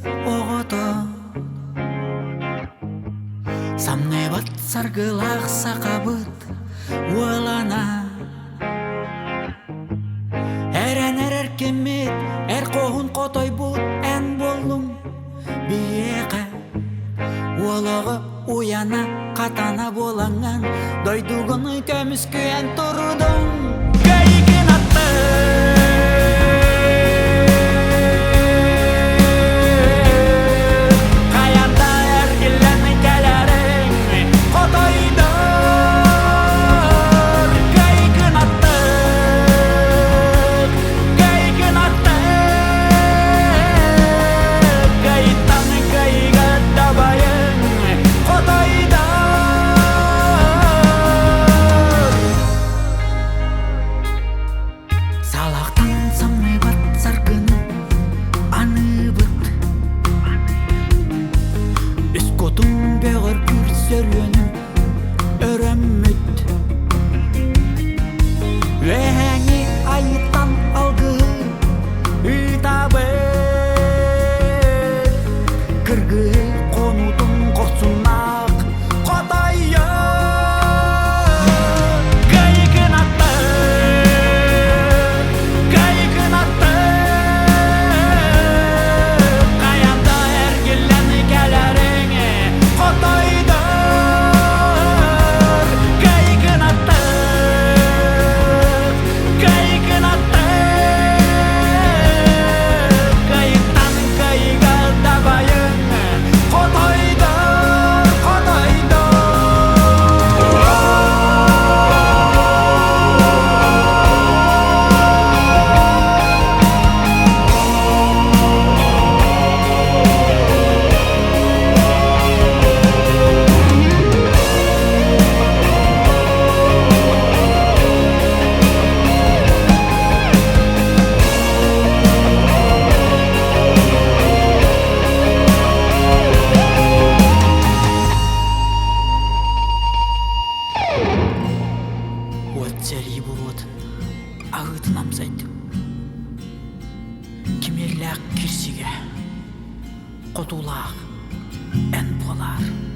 огото самнебат саргылах сакабыт уалана эренер эркемет эр когун котойбут эн болдум биеке уалага уяна катана болаңан дойдугун көмүскүен турдум кейигин атты салактан самны бат саргыны аныбыт үскотун бөгөр күрсөргөнүм өрөммүт вэни айыттан алгы ытабы кыргы конутун корсунак котайы Цели болот агытын амсайт кимерлак кирсиге котулак эн болар.